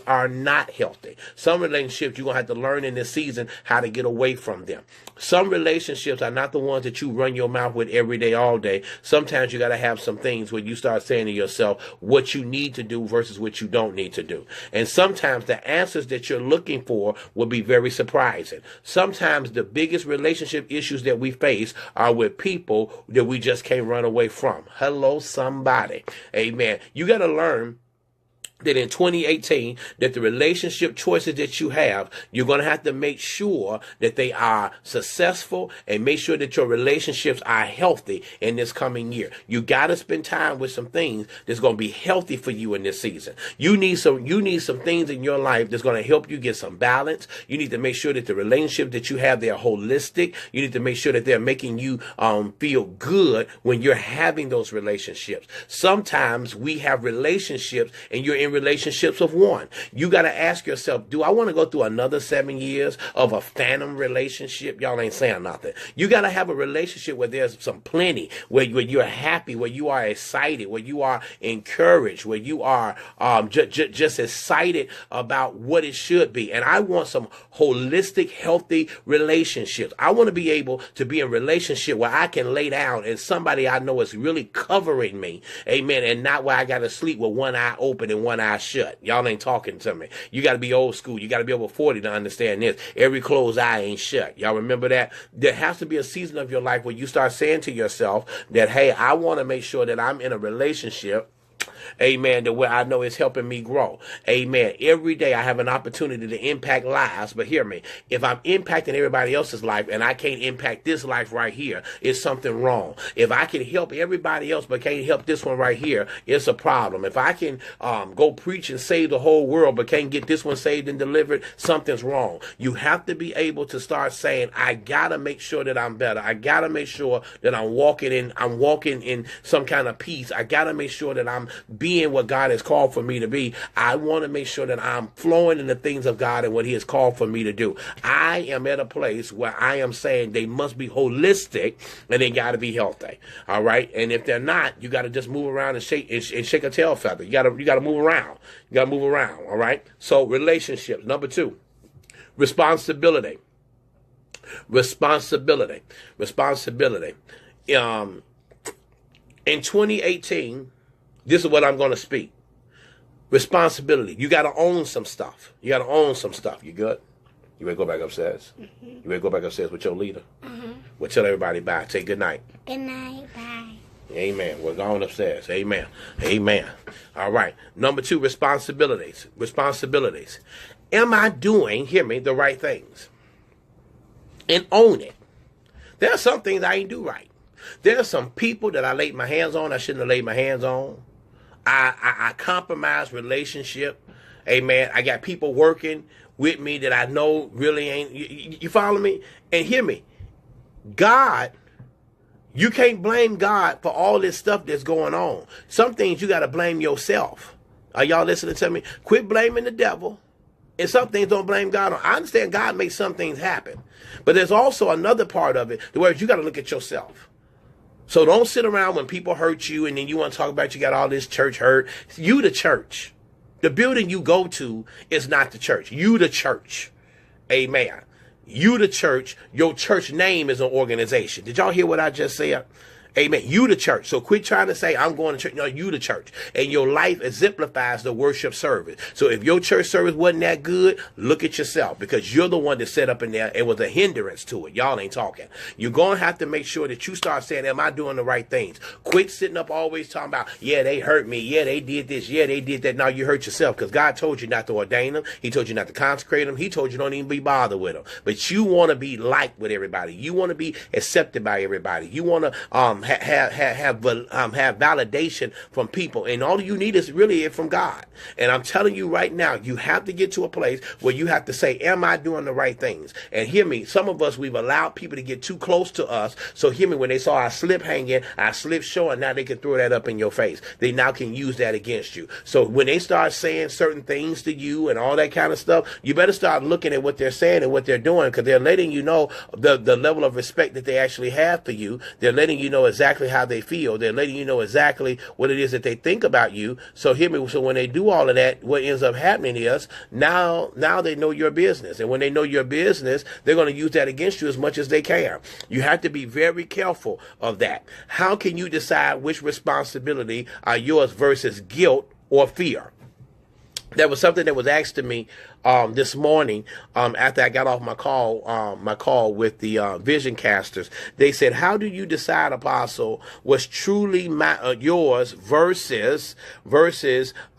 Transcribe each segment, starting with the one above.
are not healthy. Some relationships you're going to have to learn in this season how to get away from them. Some relationships are not the ones that you run your mouth with every day, all day. Sometimes you got to have some things where you start saying to yourself what you need to do versus what you don't need to do. And sometimes the answers that you're looking for will be very surprising. Sometimes the biggest relationship issues that we face are with people that we just can't run away from. Hello, somebody. Amen. You got to learn that in 2018, that the relationship choices that you have, you're going to have to make sure that they are successful and make sure that your relationships are healthy in this coming year. You got to spend time with some things that's going to be healthy for you in this season. You need some things in your life that's going to help you get some balance. You need to make sure that the relationships that you have, they're holistic. You need to make sure that they're making you feel good when you're having those relationships. Sometimes we have relationships and you're in relationships of one. You got to ask yourself, do I want to go through another 7 years of a phantom relationship? Y'all ain't saying nothing. You got to have a relationship where there's some plenty, where you're happy, where you are excited, where you are encouraged, where you are just excited about what it should be. And I want some holistic, healthy relationships. I want to be able to be in a relationship where I can lay down and somebody I know is really covering me. Amen. And not where I got to sleep with one eye open and one eye shut. Y'all ain't talking to me. You got to be old school. You got to be over 40 to understand this. Every closed eye ain't shut. Y'all remember that? There has to be a season of your life where you start saying to yourself that, hey, I want to make sure that I'm in a relationship, amen, to where I know it's helping me grow. Amen. Every day I have an opportunity to impact lives, but hear me. If I'm impacting everybody else's life and I can't impact this life right here, it's something wrong. If I can help everybody else but can't help this one right here, it's a problem. If I can go preach and save the whole world but can't get this one saved and delivered, something's wrong. You have to be able to start saying, I gotta make sure that I'm better. I gotta make sure that I'm walking in some kind of peace. I gotta make sure that I'm being what God has called for me to be. I want to make sure that I'm flowing in the things of God and what he has called for me to do. I am at a place where I am saying they must be holistic and they got to be healthy. All right. And if they're not, you got to just move around and shake a tail feather. You got to move around. You got to move around. All right. So relationships. Number 2, responsibility. Responsibility. In 2018, this is what I'm going to speak. Responsibility. You got to own some stuff. You good? You ready to go back upstairs? Mm-hmm. You ready to go back upstairs with your leader? Mm-hmm. Well, tell everybody bye. Say good night. Good night. Bye. Amen. We're going upstairs. Amen. Amen. All right. Number 2, responsibilities. Responsibilities. Am I doing, hear me, the right things? And own it. There are some things I ain't do right. There are some people that I laid my hands on I shouldn't have laid my hands on. I compromise relationship. Amen. I got people working with me that I know really ain't. You follow me? And hear me. God, you can't blame God for all this stuff that's going on. Some things you got to blame yourself. Are y'all listening to me? Quit blaming the devil. And some things don't blame God on. I understand God makes some things happen. But there's also another part of it where you got to look at yourself. So don't sit around when people hurt you and then you want to talk about you got all this church hurt. You the church. The building you go to is not the church. You the church. Amen. You the church. Your church name is an organization. Did y'all hear what I just said? Amen. You the church. So quit trying to say, I'm going to church. No, you the church. And your life exemplifies the worship service. So if your church service wasn't that good, look at yourself because you're the one that set up in there. It was a hindrance to it. Y'all ain't talking. You're going to have to make sure that you start saying, am I doing the right things? Quit sitting up always talking about, yeah, they hurt me. Yeah, they did this. Yeah, they did that. Now you hurt yourself because God told you not to ordain them. He told you not to consecrate them. He told you don't even be bothered with them. But you want to be liked with everybody. You want to be accepted by everybody. You want to have validation from people, and all you need is really it from God. And I'm telling you right now, you have to get to a place where you have to say, am I doing the right things? And hear me, some of us, we've allowed people to get too close to us. So hear me, when they saw our slip hanging, our slip showing, now they can throw that up in your face. They now can use that against you. So when they start saying certain things to you and all that kind of stuff, you better start looking at what they're saying and what they're doing, because they're letting you know the level of respect that they actually have for you. They're letting you know exactly how they feel. They're letting you know exactly what it is that they think about you. So hear me. So when they do all of that, what ends up happening is now they know your business. And when they know your business, they're going to use that against you as much as they can. You have to be very careful of that. How can you decide which responsibility are yours versus guilt or fear? There was something that was asked to me this morning after I got off my call with the Vision Casters. They said, "How do you decide, Apostle, what's truly yours versus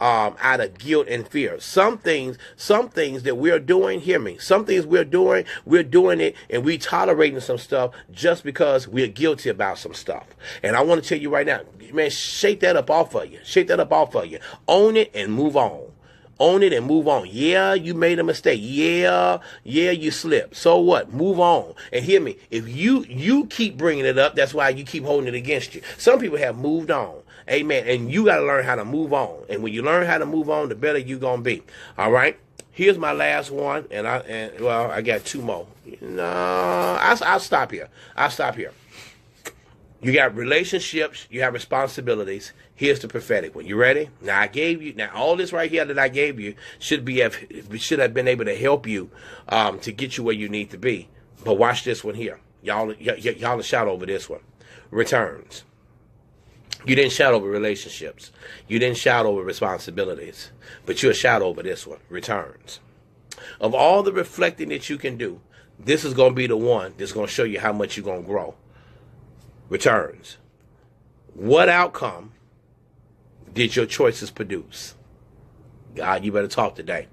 out of guilt and fear?" Some things that we're doing, hear me. Some things we're doing it, and we tolerating some stuff just because we're guilty about some stuff. And I want to tell you right now, man, shake that up off of you. Shake that up off of you. Own it and move on. Own it and move on. Yeah, you made a mistake. Yeah, you slipped. So what? Move on. And hear me. If you keep bringing it up, that's why you keep holding it against you. Some people have moved on. Amen. And you got to learn how to move on. And when you learn how to move on, the better you're going to be. All right. Here's my last one. And I got two more. No, I'll stop here. You got relationships, you have responsibilities. Here's the prophetic one. You ready? Now all this right here that I gave you should have been able to help you to get you where you need to be. But watch this one here. Y'all shout over this one. Returns. You didn't shout over relationships. You didn't shout over responsibilities. But you'll shout over this one. Returns. Of all the reflecting that you can do, this is going to be the one that's going to show you how much you're going to grow. Returns. What outcome did your choices produce? God, you better talk today.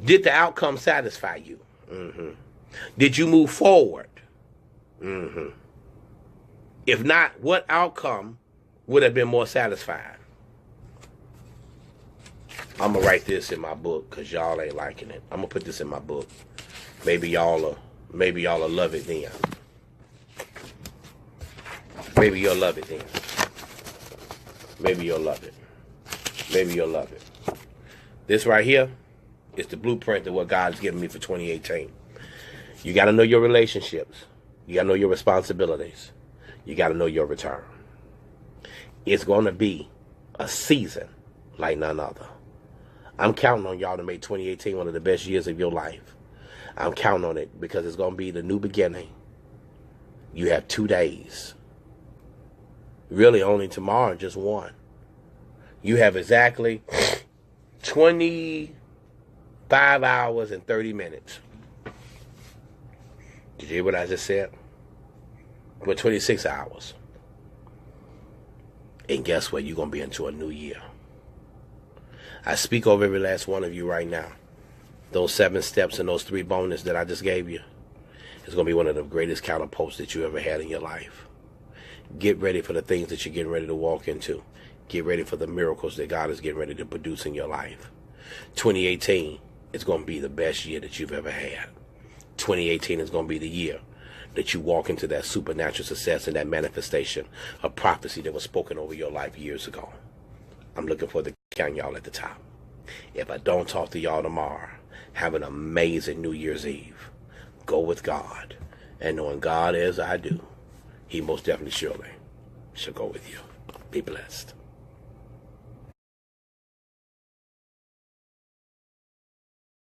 Did the outcome satisfy you? Mm-hmm. Did you move forward? Mm-hmm. If not, what outcome would have been more satisfying? I'm going to write this in my book because y'all ain't liking it. I'm going to put this in my book. Maybe y'all will love it then. Maybe you'll love it then. Maybe you'll love it. Maybe you'll love it. This right here is the blueprint of what God's given me for 2018. You got to know your relationships. You got to know your responsibilities. You got to know your return. It's going to be a season like none other. I'm counting on y'all to make 2018 one of the best years of your life. I'm counting on it because it's going to be the new beginning. You have 2 days. Really only tomorrow, just one. You have exactly 25 hours and 30 minutes. Did you hear what I just said? Well, 26 hours. And guess what? You're going to be into a new year. I speak over every last one of you right now. Those 7 steps and those 3 bonus that I just gave you is going to be one of the greatest counterposts that you ever had in your life. Get ready for the things that you're getting ready to walk into. Get ready for the miracles that God is getting ready to produce in your life. 2018 is going to be the best year that you've ever had. 2018 is going to be the year that you walk into that supernatural success and that manifestation of prophecy that was spoken over your life years ago. I'm looking forward to counting y'all at the top. If I don't talk to y'all tomorrow, have an amazing New Year's Eve. Go with God. And knowing God as I do, He most definitely surely shall go with you. Be blessed.